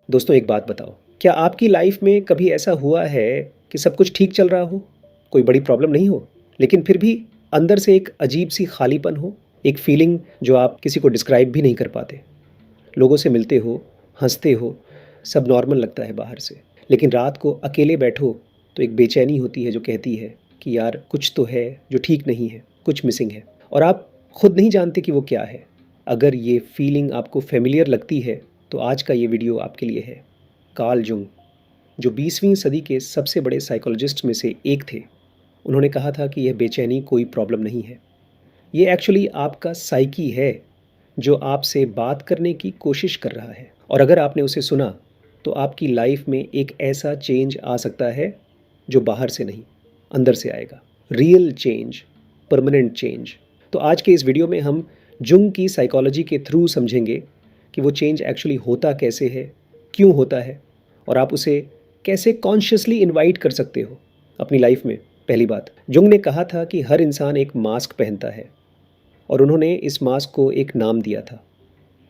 दोस्तों एक बात बताओ, क्या आपकी लाइफ में कभी ऐसा हुआ है कि सब कुछ ठीक चल रहा हो, कोई बड़ी प्रॉब्लम नहीं हो, लेकिन फिर भी अंदर से एक अजीब-सी खालीपन हो, एक फीलिंग जो आप किसी को डिस्क्राइब भी नहीं कर पाते? लोगों से मिलते हो, हँसते हो, सब नॉर्मल लगता है बाहर से, लेकिन रात को अकेले बैठो तो एक बेचैनी होती है जो कहती है कि यार कुछ तो है जो ठीक नहीं है, कुछ मिसिंग है और आप खुद नहीं जानते कि वो क्या है। अगर ये फीलिंग आपको फ़ैमिलियर लगती है, तो आज का ये वीडियो आपके लिए है। कार्ल जुंग, जो 20वीं सदी के सबसे बड़े साइकोलॉजिस्ट में से एक थे, उन्होंने कहा था कि यह बेचैनी कोई प्रॉब्लम नहीं है। ये एक्चुअली आपका साइकी है, जो आपसे बात करने की कोशिश कर रहा है और अगर आपने उसे सुना, तो आपकी लाइफ में एक ऐसा चेंज आ सकता है, जो बाहर से नहीं, अंदर से आएगा। Real change, permanent change. तो आज के इस वीडियो में हम जुंग की साइकोलॉजी के थ्रू समझेंगे कि वो चेंज एक्चुअली होता कैसे है, क्यों होता है और आप उसे कैसे कॉन्शियसली इनवाइट कर सकते हो अपनी लाइफ में। पहली बात, जुंग ने कहा था कि हर इंसान एक मास्क पहनता है और उन्होंने इस मास्क को एक नाम दिया था,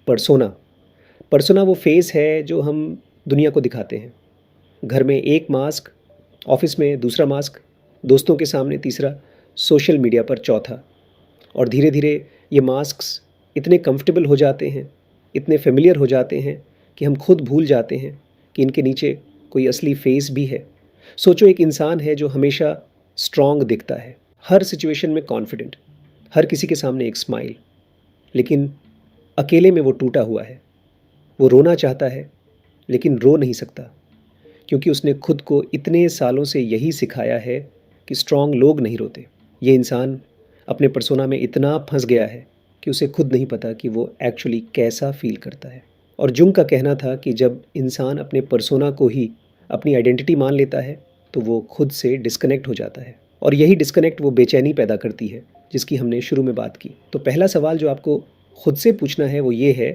पर्सोना। पर्सोना वो फेस है जो हम दुनिया को दिखाते हैं। घर में एक मास्क, ऑफिस में दूसरा मास्क, दोस्तों के सामने तीसरा, सोशल मीडिया पर चौथा। और धीरे धीरे ये मास्क्स इतने कंफर्टेबल हो जाते हैं, इतने फेमिलियर हो जाते हैं कि हम खुद भूल जाते हैं कि इनके नीचे कोई असली फेस भी है। सोचो एक इंसान है जो हमेशा स्ट्रॉन्ग दिखता है, हर सिचुएशन में कॉन्फिडेंट, हर किसी के सामने एक स्माइल, लेकिन अकेले में वो टूटा हुआ है। वो रोना चाहता है लेकिन रो नहीं सकता, क्योंकि उसने खुद को इतने सालों से यही सिखाया है कि स्ट्रॉन्ग लोग नहीं रोते। ये इंसान अपने पर्सोना में इतना फंस गया है कि उसे खुद नहीं पता कि वो एक्चुअली कैसा फील करता है। और जुंग का कहना था कि जब इंसान अपने पर्सोना को ही अपनी आइडेंटिटी मान लेता है, तो वो खुद से डिस्कनेक्ट हो जाता है और यही डिस्कनेक्ट वो बेचैनी पैदा करती है, जिसकी हमने शुरू में बात की। तो पहला सवाल जो आपको खुद से पूछना है वो ये है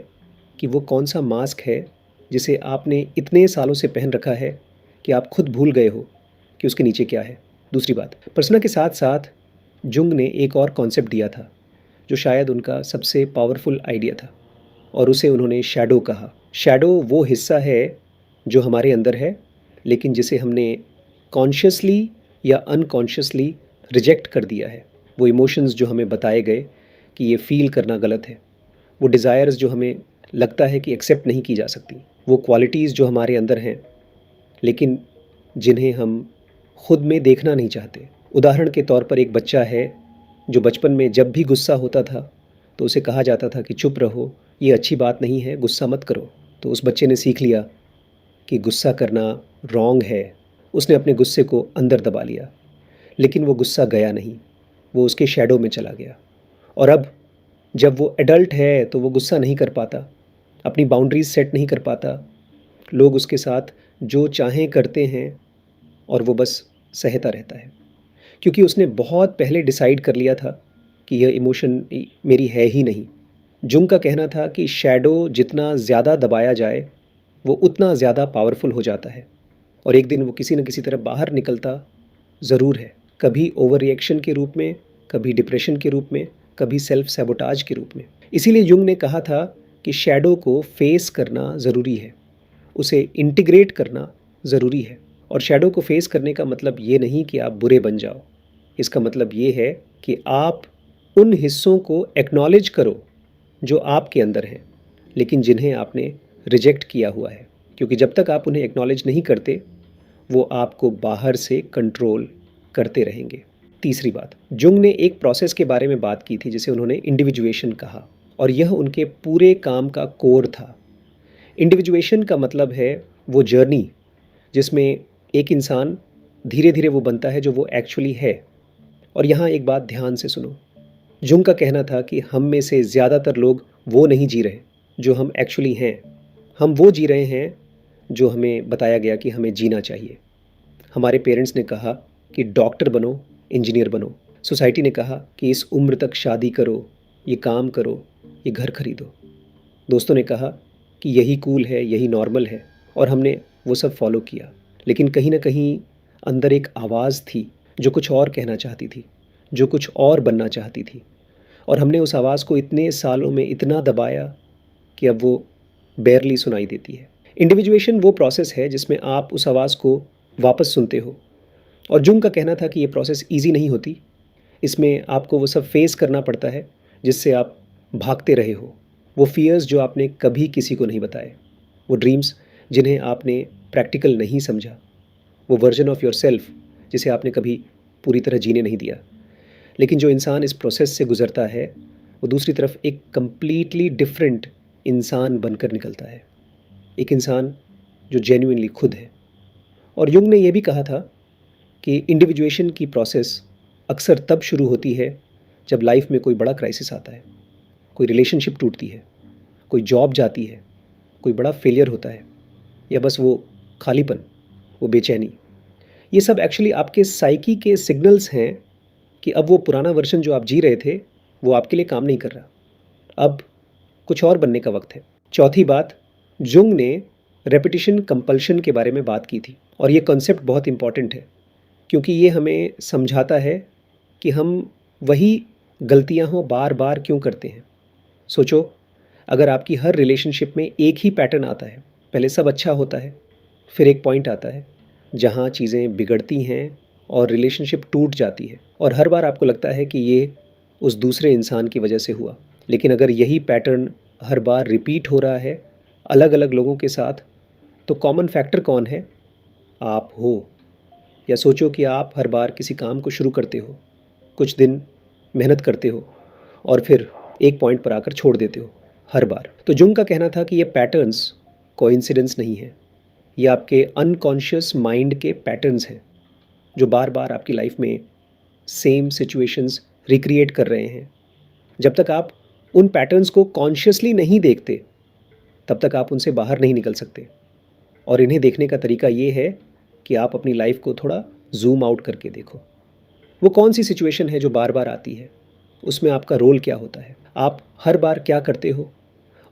कि वो कौन सा मास्क है जिसे आपने इतने सालों से पहन रखा है कि आप खुद भूल गए हो कि उसके नीचे क्या है। दूसरी बात, पर्सोना के साथ साथ जुंग ने एक और कॉन्सेप्ट दिया था जो शायद उनका सबसे पावरफुल आइडिया था और उसे उन्होंने शैडो कहा। शैडो वो हिस्सा है जो हमारे अंदर है, लेकिन जिसे हमने कॉन्शियसली या अनकॉन्शियसली रिजेक्ट कर दिया है। वो इमोशंस जो हमें बताए गए कि ये फील करना गलत है, वो डिज़ायर्स जो हमें लगता है कि एक्सेप्ट नहीं की जा सकती, वो क्वालिटीज़ जो हमारे अंदर हैं लेकिन जिन्हें हम खुद में देखना नहीं चाहते। उदाहरण के तौर पर एक बच्चा है जो बचपन में जब भी गुस्सा होता था तो उसे कहा जाता था कि चुप रहो, ये अच्छी बात नहीं है, गुस्सा मत करो। तो उस बच्चे ने सीख लिया कि गुस्सा करना रॉन्ग है। उसने अपने गुस्से को अंदर दबा लिया, लेकिन वो गुस्सा गया नहीं, वो उसके शैडो में चला गया। और अब जब वो एडल्ट है तो वो गुस्सा नहीं कर पाता, अपनी बाउंड्रीज सेट नहीं कर पाता, लोग उसके साथ जो चाहें करते हैं और वो बस सहता रहता है, क्योंकि उसने बहुत पहले डिसाइड कर लिया था कि यह इमोशन मेरी है ही नहीं। जुंग का कहना था कि शैडो जितना ज़्यादा दबाया जाए, वो उतना ज़्यादा पावरफुल हो जाता है और एक दिन वो किसी न किसी तरह बाहर निकलता ज़रूर है। कभी ओवर रिएक्शन के रूप में, कभी डिप्रेशन के रूप में, कभी सेल्फ सैबोटाज के रूप में। इसीलिए जुंग ने कहा था कि शैडो को फेस करना ज़रूरी है, उसे इंटीग्रेट करना ज़रूरी है। और शैडो को फेस करने का मतलब ये नहीं कि आप बुरे बन जाओ, इसका मतलब ये है कि आप उन हिस्सों को एक्नॉलेज करो जो आपके अंदर हैं, लेकिन जिन्हें आपने रिजेक्ट किया हुआ है, क्योंकि जब तक आप उन्हें एक्नॉलेज नहीं करते, वो आपको बाहर से कंट्रोल करते रहेंगे। तीसरी बात, जुंग ने एक प्रोसेस के बारे में बात की थी जिसे उन्होंने इंडिविजुएशन कहा और यह उनके पूरे काम का कोर था। इंडिविजुएशन का मतलब है वो जर्नी जिसमें एक इंसान धीरे धीरे वो बनता है जो वो एक्चुअली है। और यहाँ एक बात ध्यान से सुनो, जुंग का कहना था कि हम में से ज़्यादातर लोग वो नहीं जी रहे जो हम एक्चुअली हैं, हम वो जी रहे हैं जो हमें बताया गया कि हमें जीना चाहिए। हमारे पेरेंट्स ने कहा कि डॉक्टर बनो, इंजीनियर बनो। सोसाइटी ने कहा कि इस उम्र तक शादी करो, ये काम करो, ये घर खरीदो। दोस्तों ने कहा कि यही कूल है, यही नॉर्मल है, और हमने वो सब फॉलो किया। लेकिन कहीं ना कहीं अंदर एक आवाज़ थी जो कुछ और कहना चाहती थी, जो कुछ और बनना चाहती थी, और हमने उस आवाज़ को इतने सालों में इतना दबाया कि अब वो बेयरली सुनाई देती है। इंडिविजुएशन वो प्रोसेस है जिसमें आप उस आवाज़ को वापस सुनते हो। और जुंग का कहना था कि ये प्रोसेस ईज़ी नहीं होती। इसमें आपको वो सब फेस करना पड़ता है जिससे आप भागते रहे हो। वो फ़ियर्स जो आपने कभी किसी को नहीं बताए, वो ड्रीम्स जिन्हें आपने प्रैक्टिकल नहीं समझा, वो वर्जन ऑफ योरसेल्फ जिसे आपने कभी पूरी तरह जीने नहीं दिया। लेकिन जो इंसान इस प्रोसेस से गुज़रता है, वो दूसरी तरफ एक कंप्लीटली डिफरेंट इंसान बनकर निकलता है। एक इंसान जो जेन्युइनली खुद है। और युंग ने ये भी कहा था कि इंडिविजुएशन की प्रोसेस अक्सर तब शुरू होती है जब लाइफ में कोई बड़ा क्राइसिस आता है, कोई रिलेशनशिप टूटती है, कोई जॉब जाती है, कोई बड़ा फेलियर होता है, या बस वो खालीपन, वो बेचैनी। ये सब एक्चुअली आपके साइकी के सिग्नल्स हैं कि अब वो पुराना वर्जन जो आप जी रहे थे, वो आपके लिए काम नहीं कर रहा। अब कुछ और बनने का वक्त है। चौथी बात, जुंग ने रेपिटिशन कंपल्शन के बारे में बात की थी। और ये कॉन्सेप्ट बहुत इंपॉर्टेंट है क्योंकि ये हमें समझाता है कि हम वही गलतियां हो बार बार क्यों करते हैं। सोचो, अगर आपकी हर रिलेशनशिप में एक ही पैटर्न आता है, पहले सब अच्छा होता है, फिर एक पॉइंट आता है जहाँ चीज़ें बिगड़ती हैं और रिलेशनशिप टूट जाती है, और हर बार आपको लगता है कि ये उस दूसरे इंसान की वजह से हुआ। लेकिन अगर यही पैटर्न हर बार रिपीट हो रहा है अलग अलग लोगों के साथ, तो कॉमन फैक्टर कौन है? आप हो। या सोचो कि आप हर बार किसी काम को शुरू करते हो, कुछ दिन मेहनत करते हो और फिर एक पॉइंट पर आकर छोड़ देते हो हर बार। तो जुंग का कहना था कि ये पैटर्न्स कोइंसिडेंस नहीं है, ये आपके अनकॉन्शियस माइंड के पैटर्न्स हैं जो बार बार आपकी लाइफ में सेम सिचुएशंस रिक्रिएट कर रहे हैं। जब तक आप उन पैटर्न्स को कॉन्शियसली नहीं देखते, तब तक आप उनसे बाहर नहीं निकल सकते। और इन्हें देखने का तरीका ये है कि आप अपनी लाइफ को थोड़ा जूम आउट करके देखो। वो कौन सी सिचुएशन है जो बार बार आती है, उसमें आपका रोल क्या होता है, आप हर बार क्या करते हो,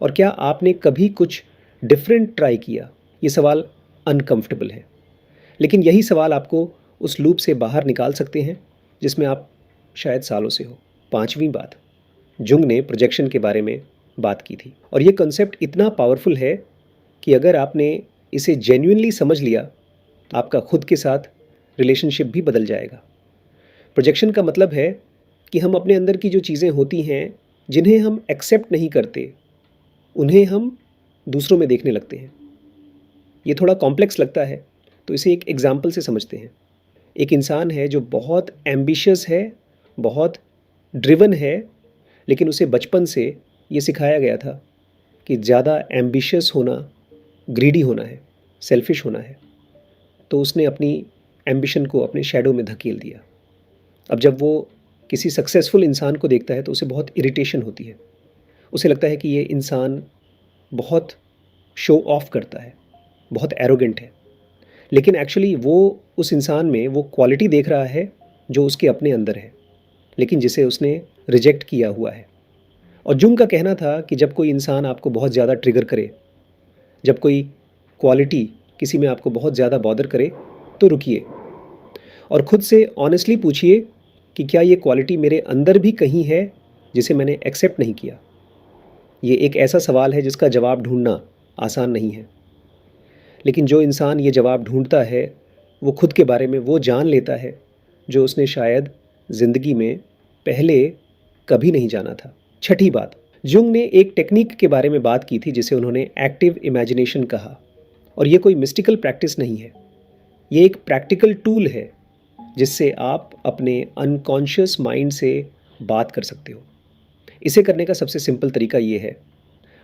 और क्या आपने कभी कुछ डिफरेंट ट्राई किया? ये सवाल अनकंफर्टेबल है, लेकिन यही सवाल आपको उस लूप से बाहर निकाल सकते हैं जिसमें आप शायद सालों से हो। पांचवी बात, जुंग ने प्रोजेक्शन के बारे में बात की थी, और ये कॉन्सेप्ट इतना पावरफुल है कि अगर आपने इसे जेन्युइनली समझ लिया, आपका खुद के साथ रिलेशनशिप भी बदल जाएगा। प्रोजेक्शन का मतलब है कि हम अपने अंदर की जो चीज़ें होती हैं, जिन्हें हम एक्सेप्ट नहीं करते, उन्हें हम दूसरों में देखने लगते हैं। ये थोड़ा कॉम्प्लेक्स लगता है, तो इसे एक एग्जाम्पल से समझते हैं। एक इंसान है जो बहुत एम्बिशियस है, बहुत ड्रिवन है, लेकिन उसे बचपन से ये सिखाया गया था कि ज़्यादा एम्बिशियस होना ग्रीडी होना है, सेल्फिश होना है। तो उसने अपनी एम्बिशन को अपने शैडो में धकेल दिया। अब जब वो किसी सक्सेसफुल इंसान को देखता है तो उसे बहुत इरिटेशन होती है। उसे लगता है कि ये इंसान बहुत शो ऑफ करता है, बहुत एरोगेंट है, लेकिन एक्चुअली वो उस इंसान में वो क्वालिटी देख रहा है जो उसके अपने अंदर है, लेकिन जिसे उसने रिजेक्ट किया हुआ है। और जुंग का कहना था कि जब कोई इंसान आपको बहुत ज़्यादा ट्रिगर करे, जब कोई क्वालिटी किसी में आपको बहुत ज़्यादा बॉदर करे, तो रुकिए और खुद से ऑनेस्टली पूछिए कि क्या ये क्वालिटी मेरे अंदर भी कहीं है जिसे मैंने एक्सेप्ट नहीं किया। ये एक ऐसा सवाल है जिसका जवाब ढूंढना आसान नहीं है, लेकिन जो इंसान ये जवाब ढूंढता है, वो खुद के बारे में वो जान लेता है जो उसने शायद ज़िंदगी में पहले कभी नहीं जाना था। छठी बात, जुंग ने एक टेक्निक के बारे में बात की थी जिसे उन्होंने एक्टिव इमेजिनेशन कहा। और ये कोई मिस्टिकल प्रैक्टिस नहीं है, ये एक प्रैक्टिकल टूल है जिससे आप अपने अनकॉन्शियस माइंड से बात कर सकते हो। इसे करने का सबसे सिंपल तरीका ये है,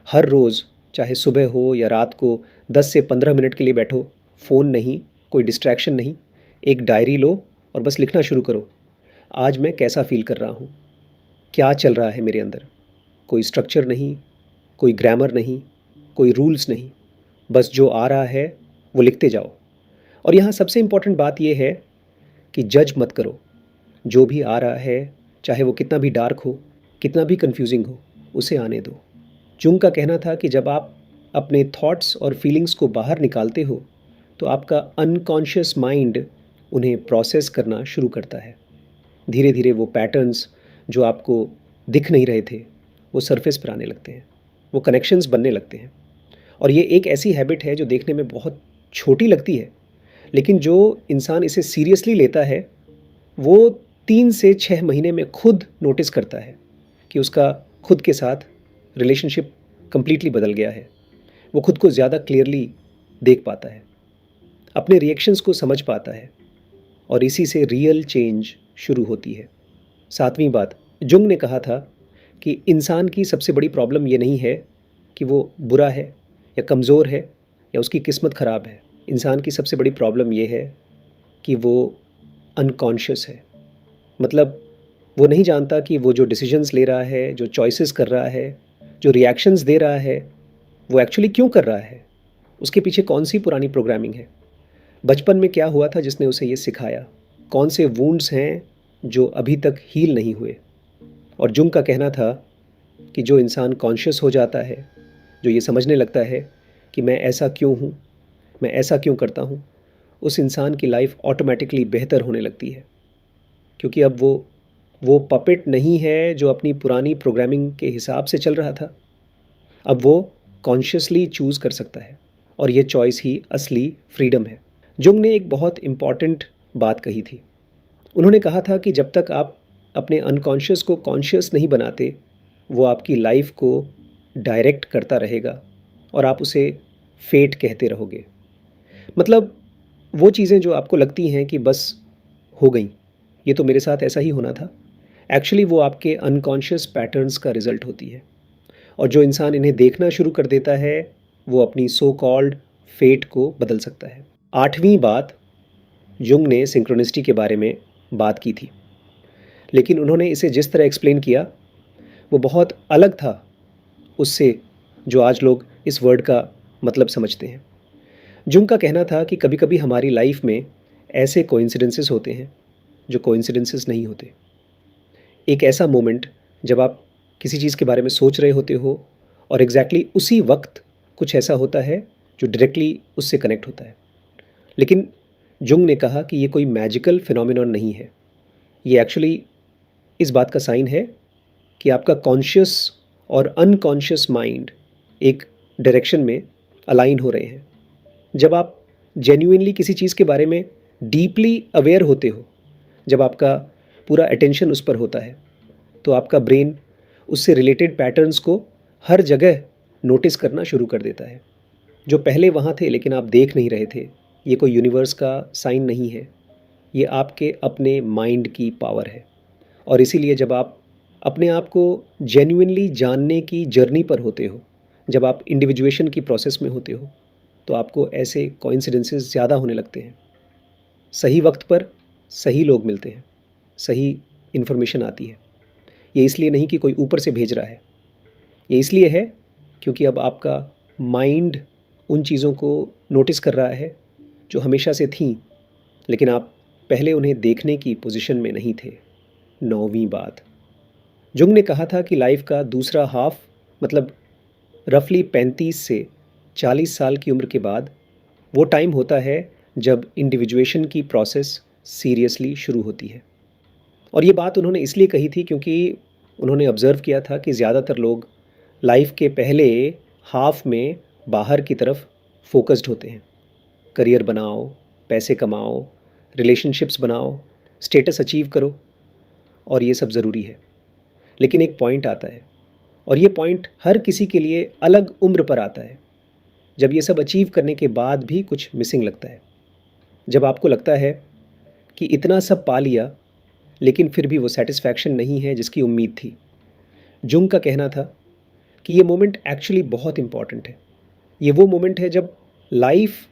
हर रोज़ चाहे सुबह हो या रात को 10 से 15 मिनट के लिए बैठो, फ़ोन नहीं, कोई डिस्ट्रैक्शन नहीं, एक डायरी लो और बस लिखना शुरू करो। आज मैं कैसा फ़ील कर रहा हूँ, क्या चल रहा है मेरे अंदर। कोई स्ट्रक्चर नहीं, कोई ग्रामर नहीं, कोई रूल्स नहीं, बस जो आ रहा है वो लिखते जाओ। और यहाँ सबसे इम्पॉर्टेंट बात यह है कि जज मत करो। जो भी आ रहा है, चाहे वो कितना भी डार्क हो, कितना भी कंफ्यूजिंग हो, उसे आने दो। जुंग का कहना था कि जब आप अपने थॉट्स और फीलिंग्स को बाहर निकालते हो, तो आपका अनकॉन्शियस माइंड उन्हें प्रोसेस करना शुरू करता है। धीरे धीरे वो पैटर्न्स जो आपको दिख नहीं रहे थे, वो सरफेस पर आने लगते हैं, वो कनेक्शंस बनने लगते हैं। और ये एक ऐसी हैबिट है जो देखने में बहुत छोटी लगती है, लेकिन जो इंसान इसे सीरियसली लेता है, वो 3 से 6 महीने में खुद नोटिस करता है कि उसका खुद के साथ रिलेशनशिप कंप्लीटली बदल गया है। वो खुद को ज़्यादा क्लियरली देख पाता है, अपने रिएक्शंस को समझ पाता है और इसी से रियल चेंज शुरू होती है। 7वीं बात, जुंग ने कहा था कि इंसान की सबसे बड़ी प्रॉब्लम ये नहीं है कि वो बुरा है या कमज़ोर है या उसकी किस्मत ख़राब है। इंसान की सबसे बड़ी प्रॉब्लम ये है कि वो अनकॉन्शियस है। मतलब वो नहीं जानता कि वो जो डिसीजंस ले रहा है, जो चॉइसेस कर रहा है, जो रिएक्शंस दे रहा है, वो एक्चुअली क्यों कर रहा है? उसके पीछे कौन-सी पुरानी प्रोग्रामिंग है? बचपन में क्या हुआ था जिसने उसे ये सिखाया? कौन से वुंड्स हैं जो अभी तक हील नहीं हुए? और जुंग का कहना था कि जो इंसान कॉन्शियस हो जाता है, जो ये समझने लगता है कि मैं ऐसा क्यों हूँ, मैं ऐसा क्यों करता हूँ, उस इंसान की लाइफ ऑटोमेटिकली बेहतर होने लगती है। क्योंकि अब वो पपेट नहीं है जो अपनी पुरानी प्रोग्रामिंग के हिसाब से चल रहा था। अब वो कॉन्शियसली चूज़ कर सकता है और ये चॉइस ही असली फ्रीडम है। जुंग ने एक बहुत इम्पॉर्टेंट बात कही थी। उन्होंने कहा था कि जब तक आप अपने अनकॉन्शियस को कॉन्शियस नहीं बनाते, वो आपकी लाइफ को डायरेक्ट करता रहेगा और आप उसे फेट कहते रहोगे। मतलब वो चीज़ें जो आपको लगती हैं कि बस हो गई, ये तो मेरे साथ ऐसा ही होना था, एक्चुअली वो आपके अनकॉन्शियस पैटर्न्स का रिज़ल्ट होती है। और जो इंसान इन्हें देखना शुरू कर देता है, वो अपनी सो कॉल्ड फेट को बदल सकता है। 8वीं बात, जुंग ने सिंक्रोनिसिटी के बारे में बात की थी, लेकिन उन्होंने इसे जिस तरह एक्सप्लेन किया, वो बहुत अलग था उससे जो आज लोग इस वर्ड का मतलब समझते हैं। जुंग का कहना था कि कभी-कभी हमारी लाइफ में ऐसे कोइंसिडेंसेस होते हैं, जो कोइंसिडेंसेस नहीं होते। एक ऐसा मोमेंट जब आप किसी चीज़ के बारे में सोच रहे होते हो और एग्ज़ैक्टली उसी वक्त कुछ ऐसा होता है जो डायरेक्टली उससे कनेक्ट होता है। लेकिन जुंग ने कहा कि ये कोई मैजिकल फिनोमेनन नहीं है। ये एक्चुअली इस बात का साइन है कि आपका कॉन्शियस और अनकॉन्शियस माइंड एक डायरेक्शन में अलाइन हो रहे हैं। जब आप जेन्युइनली किसी चीज़ के बारे में डीपली अवेयर होते हो, जब आपका पूरा अटेंशन उस पर होता है, तो आपका ब्रेन उससे रिलेटेड पैटर्न्स को हर जगह नोटिस करना शुरू कर देता है। जो पहले वहाँ थे लेकिन आप देख नहीं रहे थे, ये कोई यूनिवर्स का साइन नहीं है, ये आपके अपने माइंड की पावर है। और इसीलिए जब आप अपने आप को जेन्युइनली जानने की जर्नी पर होते हो, जब आप इंडिविजुएशन की प्रोसेस में होते हो, तो आपको ऐसे कोइंसिडेंसेस ज़्यादा होने लगते हैं। सही वक्त पर सही लोग मिलते हैं, सही इन्फॉर्मेशन आती है। ये इसलिए नहीं कि कोई ऊपर से भेज रहा है, ये इसलिए है क्योंकि अब आपका माइंड उन चीज़ों को नोटिस कर रहा है जो हमेशा से थीं, लेकिन आप पहले उन्हें देखने की पोजीशन में नहीं थे। 9वीं बात, जुंग ने कहा था कि लाइफ का दूसरा हाफ, मतलब रफली 35 से 40 साल की उम्र के बाद, वो टाइम होता है जब इंडिविजुएशन की प्रोसेस सीरियसली शुरू होती है। और ये बात उन्होंने इसलिए कही थी क्योंकि उन्होंने ऑब्ज़र्व किया था कि ज़्यादातर लोग लाइफ के पहले हाफ में बाहर की तरफ फोकस्ड होते हैं। करियर बनाओ, पैसे कमाओ, रिलेशनशिप्स बनाओ, स्टेटस अचीव करो, और ये सब ज़रूरी है। लेकिन एक पॉइंट आता है, और ये पॉइंट हर किसी के लिए अलग उम्र पर आता है, जब ये सब अचीव करने के बाद भी कुछ मिसिंग लगता है। जब आपको लगता है कि इतना सब पा लिया, लेकिन फिर भी वो सैटिस्फैक्शन नहीं है जिसकी उम्मीद थी। जुंग का कहना था कि ये मोमेंट एक्चुअली बहुत इम्पॉर्टेंट है। ये वो मोमेंट है जब लाइफ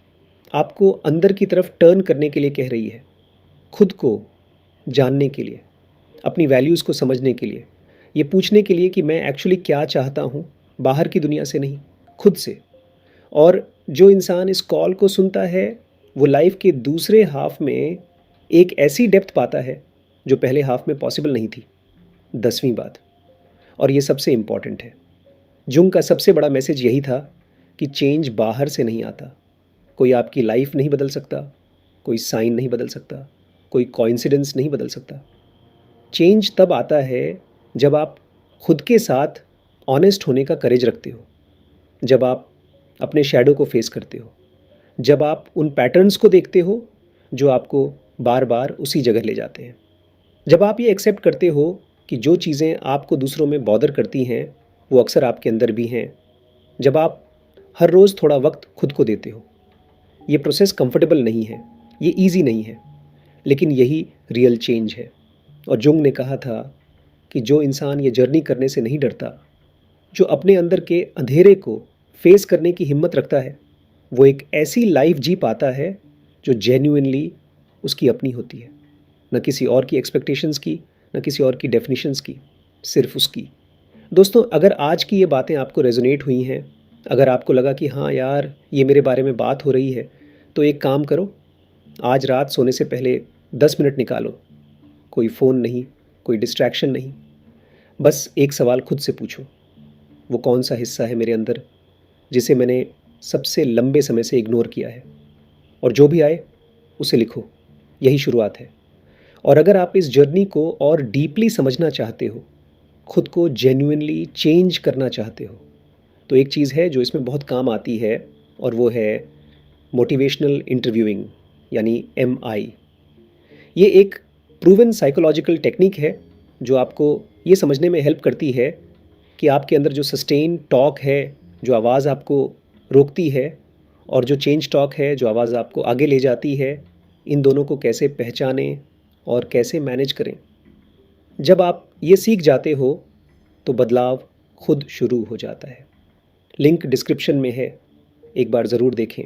आपको अंदर की तरफ टर्न करने के लिए कह रही है, खुद को जानने के लिए, अपनी वैल्यूज़ को समझने के लिए, ये पूछने के लिए कि मैं एक्चुअली क्या चाहता हूँ, बाहर की दुनिया से नहीं, खुद से। और जो इंसान इस कॉल को सुनता है, वो लाइफ के दूसरे हाफ में एक ऐसी डेप्थ पाता है जो पहले हाफ में पॉसिबल नहीं थी। 10वीं बात, और ये सबसे इम्पॉर्टेंट है, जुंग का सबसे बड़ा मैसेज यही था कि चेंज बाहर से नहीं आता। कोई आपकी लाइफ नहीं बदल सकता, कोई साइन नहीं बदल सकता, कोई कोइंसिडेंस नहीं बदल सकता। चेंज तब आता है जब आप खुद के साथ ऑनेस्ट होने का करेज रखते हो, जब आप अपने शैडो को फेस करते हो, जब आप उन पैटर्न्स को देखते हो जो आपको बार बार उसी जगह ले जाते हैं, जब आप ये एक्सेप्ट करते हो कि जो चीज़ें आपको दूसरों में बॉदर करती हैं वो अक्सर आपके अंदर भी हैं, जब आप हर रोज़ थोड़ा वक्त खुद को देते हो। ये प्रोसेस कंफर्टेबल नहीं है, ये ईजी नहीं है, लेकिन यही रियल चेंज है। और जुंग ने कहा था कि जो इंसान ये जर्नी करने से नहीं डरता, जो अपने अंदर के अंधेरे को फेस करने की हिम्मत रखता है, वो एक ऐसी लाइफ जी पाता है जो जेन्युइनली उसकी अपनी होती है, न किसी और की एक्सपेक्टेशंस की, न किसी और की डेफिनेशंस की, सिर्फ उसकी। दोस्तों, अगर आज की ये बातें आपको रेजोनेट हुई हैं, अगर आपको लगा कि हाँ यार, ये मेरे बारे में बात हो रही है, तो एक काम करो, आज रात सोने से पहले 10 मिनट निकालो। कोई फ़ोन नहीं, कोई डिस्ट्रैक्शन नहीं, बस एक सवाल खुद से पूछो, वो कौन सा हिस्सा है मेरे अंदर जिसे मैंने सबसे लंबे समय से इग्नोर किया है? और जो भी आए उसे लिखो। यही शुरुआत है। और अगर आप इस जर्नी को और डीपली समझना चाहते हो, खुद को जेन्युइनली चेंज करना चाहते हो, तो एक चीज़ है जो इसमें बहुत काम आती है, और वो है मोटिवेशनल इंटरव्यूइंग, यानी MI। ये एक प्रूवन साइकोलॉजिकल टेक्निक है जो आपको ये समझने में हेल्प करती है कि आपके अंदर जो सस्टेन टॉक है, जो आवाज़ आपको रोकती है, और जो चेंज टॉक है, जो आवाज़ आपको आगे ले जाती है, इन दोनों को कैसे पहचानें और कैसे मैनेज करें। जब आप ये सीख जाते हो तो बदलाव खुद शुरू हो जाता है। लिंक डिस्क्रिप्शन में है, एक बार ज़रूर देखें।